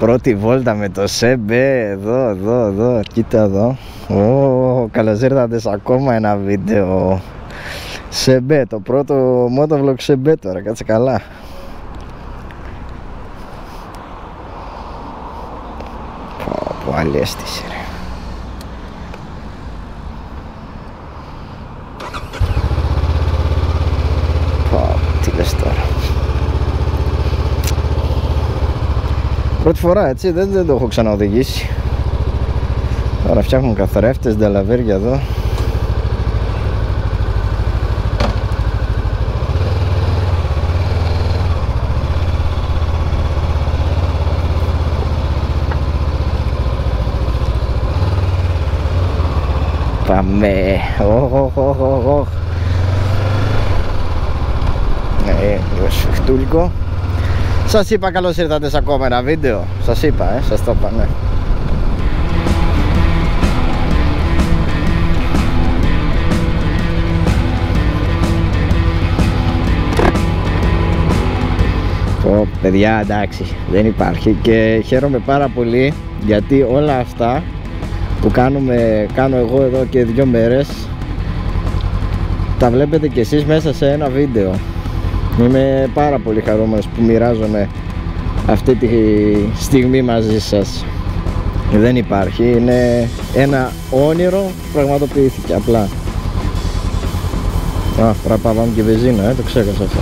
Πρώτη βόλτα με το ΣΕΜΠΕ. Εδώ, κοίτα εδώ. Καλώς ήρθατε σε ακόμα ένα βίντεο ΣΕΜΠΕ. Το πρώτο motovlog ΣΕΜΠΕ τώρα, κάτσε καλά. Πω, άλλη αίσθηση ρε. Τι λες τώρα. Πρώτη φορά έτσι, δεν το έχω ξαναοδηγήσει. Τώρα φτιάχνουν καθρέφτες, νταλαβέρια εδώ. Πάμε. Λίγο σφιχτούλικο. Σας είπα καλώς ήρθατε σε ακόμα ένα βίντεο. Σας είπα, σας το είπα, ναι. Παιδιά, εντάξει, δεν υπάρχει. Και χαίρομαι πάρα πολύ γιατί όλα αυτά που κάνω εγώ εδώ και 2 μέρες τα βλέπετε κι εσείς μέσα σε ένα βίντεο. Είμαι πάρα πολύ χαρούμενος που μοιράζομαι αυτή τη στιγμή μαζί σας. Δεν υπάρχει, είναι ένα όνειρο που πραγματοποιήθηκε απλά. Πρέπει να πάμε και βενζίνα, το ξέχασα αυτό.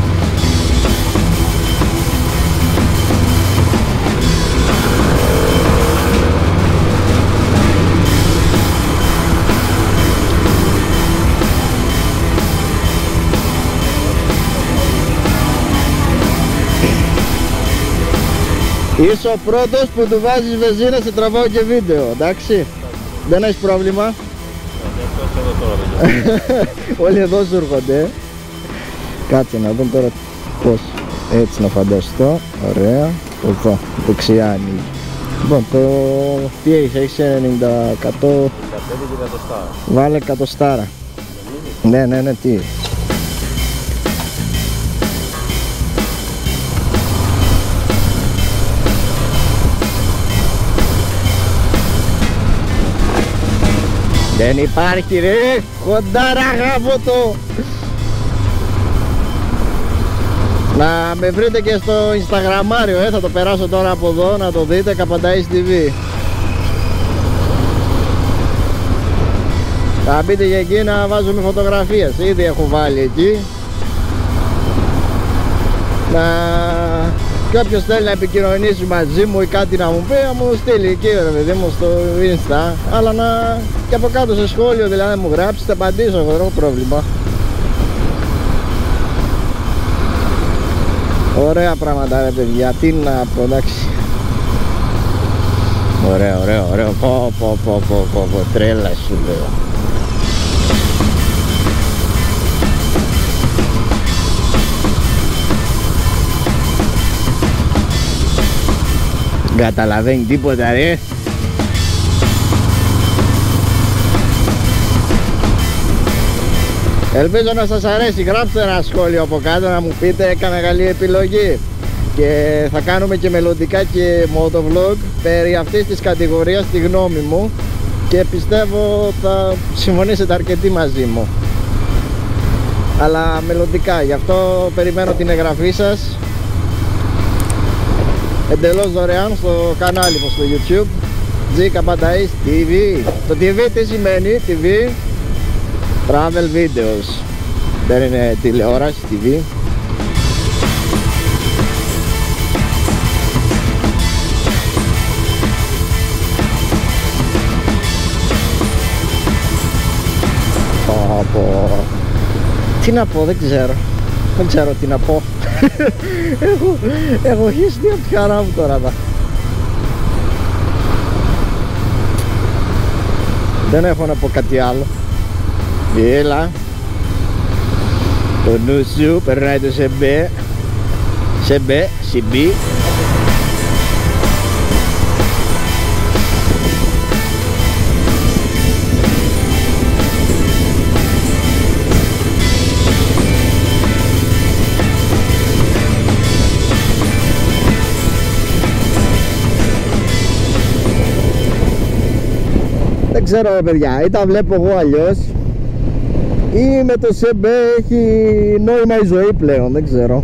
Είσαι ο πρώτος που του βάζεις βενζίνα, σε τραβάω και βίντεο, εντάξει. Δεν έχεις πρόβλημα. Όλοι εδώ σου έρχονται. Κάτσε να δούμε τώρα πώς. Έτσι να φανταστώ. Ωραία. Εδώ, δεξιά ανοίγει. Λοιπόν, τι έχεις 90%. Βάλε 100. Ναι, τι. Δεν υπάρχει ρε, κοντάρα γάμο. Να με βρείτε και στο Instagramάριο, θα το περάσω τώρα από εδώ να το δείτε, Καπανταής TV. Θα μπείτε και εκεί να βάζουμε φωτογραφίες, ήδη έχω βάλει εκεί. Και όποιος θέλει να επικοινωνήσει μαζί μου ή κάτι να μου πει, να μου στείλει εκεί ρε παιδί μου στο Insta. Αλλά και από κάτω σε σχόλιο δηλαδή να μου γράψει, θα απαντήσω, εγώ δεν έχω πρόβλημα. Ωραία πράγματα ρε παιδιά, τι να πω, εντάξει. Ωραίο, πω, τρέλα σου λέω. Καταλαβαίνει τίποτα ρε. Ελπίζω να σας αρέσει, γράψτε ένα σχόλιο από κάτω να μου πείτε έκανα καλή επιλογή. Και θα κάνουμε και μελλοντικά και motovlog περί αυτής της κατηγορίας, τη γνώμη μου. Και πιστεύω θα συμφωνήσετε αρκετοί μαζί μου. Αλλά μελλοντικά, γι' αυτό περιμένω την εγγραφή σας. Εντελώς δωρεάν στο κανάλι μου στο YouTube G Καπανταής TV. Το TV τι σημαίνει? TV Travel Videos. Δεν είναι τηλεόραση, TV. Τι να πω, δεν ξέρω τι να πω. Έχω χύσει από τη χαρά μου τώρα. Δεν έχω να πω κάτι άλλο. Έλα. Το νου σου περνάει το ΣΕΜΠΕ. ΣΕΜΠΕ, CB. Δεν ξέρω παιδιά, ή τα βλέπω εγώ αλλιώς ή με το ΣΕΜΠΕ έχει νόημα η ζωή πλέον, δεν ξέρω.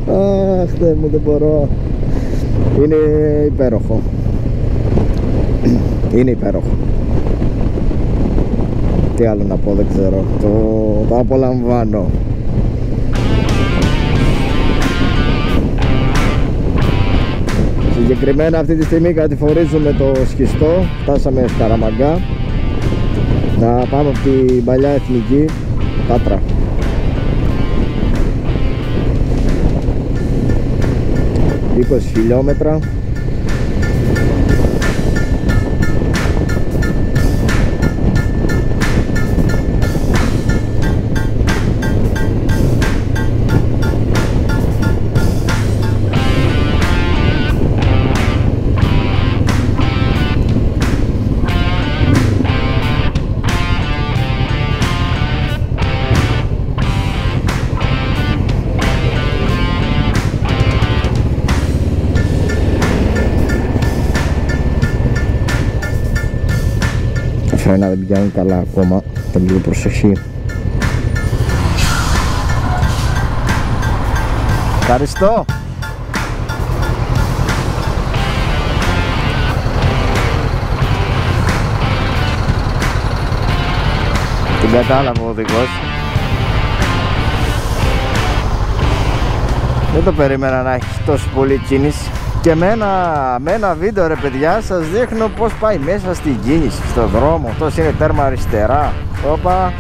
Αχ, Θεέ μου, δεν μπορώ. Είναι υπέροχο. Είναι υπέροχο. Τι άλλο να πω, δεν ξέρω. Το απολαμβάνω. Συγκεκριμένα αυτή τη στιγμή κατηφορίζουμε το Σχιστό. Φτάσαμε Σκαραμαγκά. Να πάμε από την παλιά εθνική Πάτρα. ...20 χιλιόμετρα. Φρένα δεν πηγαίνουν καλά ακόμα, θα λίγο προσοχή. Ευχαριστώ. Την κατάλαβα ο οδηγός. Δεν το περίμενα να έχει τόσο πολύ κίνηση. Και με ένα βίντεο ρε παιδιά σας δείχνω πως πάει μέσα στην κίνηση, στον δρόμο. Αυτός είναι τέρμα αριστερά. Όπα,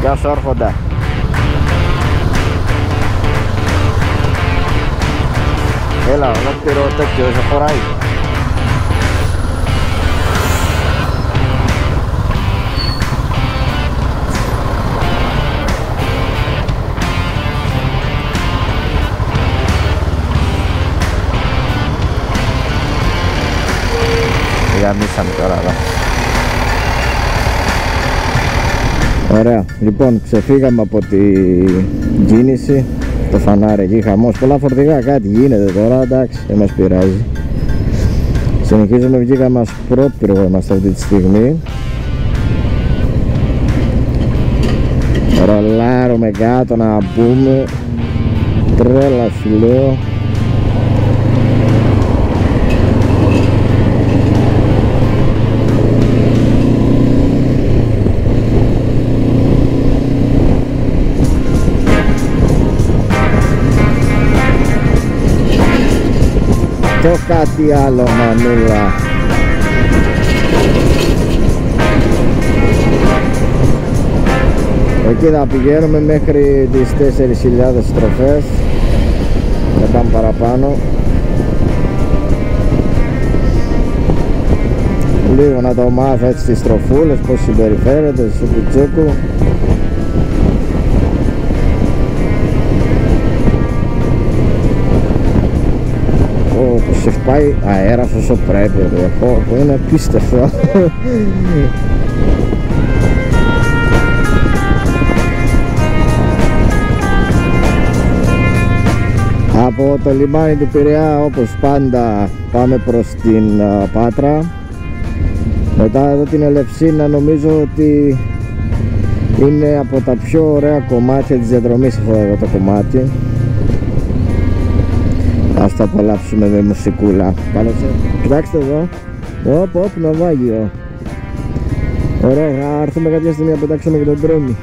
γεια σου άρχοντα. Έλα, ολόκληρο τέτοιο δεν χωράει. Γαμίσαμε τώρα εδώ. Ωραία, λοιπόν ξεφύγαμε από την κίνηση. Το φανάρι εκεί χαμός, πολλά φορτηγά, κάτι γίνεται τώρα, εντάξει, δεν μας πειράζει. Συνεχίζουμε, βγήκαμε ασπρόπυργο είμαστε αυτή τη στιγμή. Ρολάρουμε κάτω να πούμε. Τρέλα σου λέω. Το κάτι άλλο μανούλα. Εκεί θα πηγαίνουμε μέχρι τις 4.000 στροφές. Δεν πάμε παραπάνω. Λίγο να το μάθω έτσι στις στροφούλες, πως συμπεριφέρεται, σούκου τσούκου. Πως έχει πάει αέρας όσο πρέπει, που είναι απίστευτο. Από το λιμάνι του Πειραιά όπως πάντα πάμε προς την Πάτρα. Μετά εδώ την Ελευσίνα νομίζω ότι είναι από τα πιο ωραία κομμάτια της διαδρομής αυτό εδώ το κομμάτι. Ας το απολαύσουμε με μουσικούλα. Κοιτάξτε εδώ. Όπ, ναυάγιο. Ωραία, θα έρθουμε κάποια στιγμή να πετάξουμε και τον τρόμι.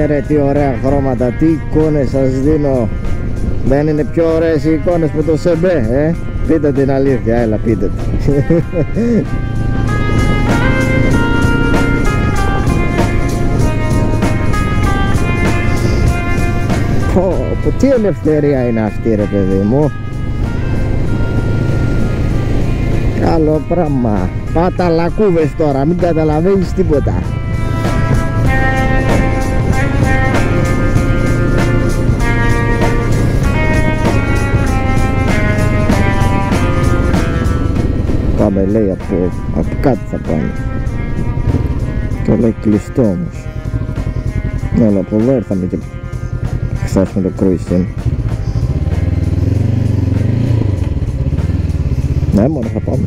Ρε τι ωραία χρώματα, τι εικόνες σας δίνω. Δεν είναι πιο ωραίες οι εικόνες με το ΣΕΜΠΕ, Πείτε την αλήθεια, έλα πείτε την. Τι ελευθερία είναι αυτή ρε παιδί μου. Καλό πράγμα. Πάτα λακκούβες τώρα, μην καταλαβαίνεις τίποτα. Πάμε λέει από κάτω θα πάμε. Και λέει κλειστό όμως. Αλλά από εδώ ήρθαμε και φτάσουμε το cruising. Ναι μόνο θα πάμε.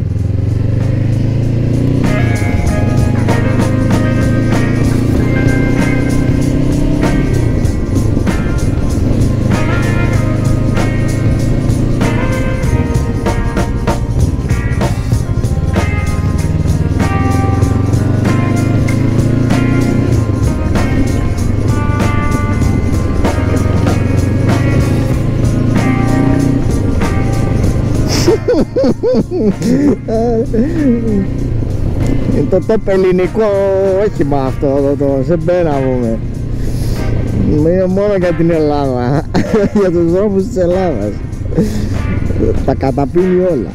Είναι το top ελληνικό όχημα αυτό, σε πέρα πούμε. Είναι μόνο για την Ελλάδα, για τους δρόμους της Ελλάδας. Τα καταπίνει όλα.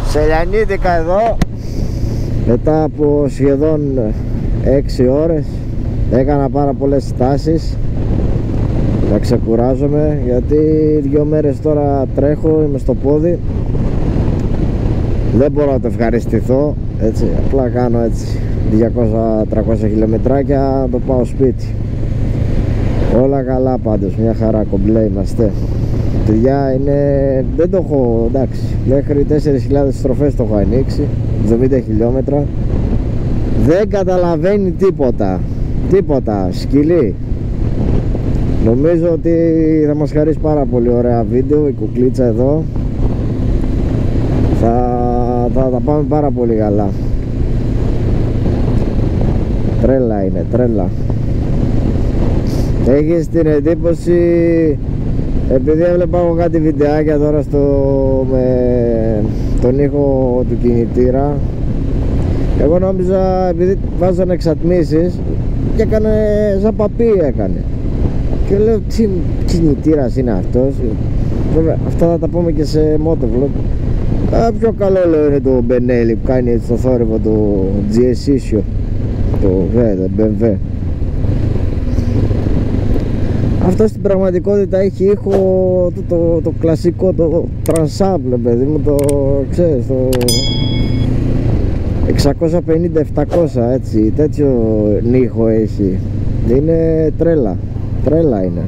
Σελιανίδικα εδώ. Μετά από σχεδόν 6 ώρες έκανα πάρα πολλές στάσεις. Θα ξεκουράζομαι γιατί 2 μέρες τώρα τρέχω, είμαι στο πόδι. Δεν μπορώ να το ευχαριστηθώ έτσι, απλά κάνω έτσι 200-300 χιλιομετράκια, το πάω σπίτι. Όλα καλά πάντως, μια χαρά, κομπλέ είμαστε. Παιδιά είναι, δεν το έχω, εντάξει, μέχρι 4.000 στροφές το έχω ανοίξει, 70 χιλιόμετρα. Δεν καταλαβαίνει τίποτα, σκυλί. Νομίζω ότι θα μας χαρίσει πάρα πολύ ωραία βίντεο η κουκλίτσα εδώ. Θα πάμε πάρα πολύ καλά. Τρέλα είναι, τρέλα. Έχεις την εντύπωση, επειδή έβλεπα εγώ κάτι βιντεάκια τώρα με τον ήχο του κινητήρα, εγώ νόμιζα επειδή βάζανε εξατμίσεις και έκανε σαν παπί έκανε. Και λέω τι κινητήρας είναι αυτός. Βέβαια αυτά θα τα πούμε και σε motovlog. Πιο καλό λέω είναι το Benelli που κάνει έτσι το θόρυβο του GS, το BMW. Αυτό στην πραγματικότητα έχει ήχο το κλασικό, το Transample, παιδί μου, το ξέρεις, το 650-700 έτσι, τέτοιο ήχο έχει. Είναι τρέλα είναι.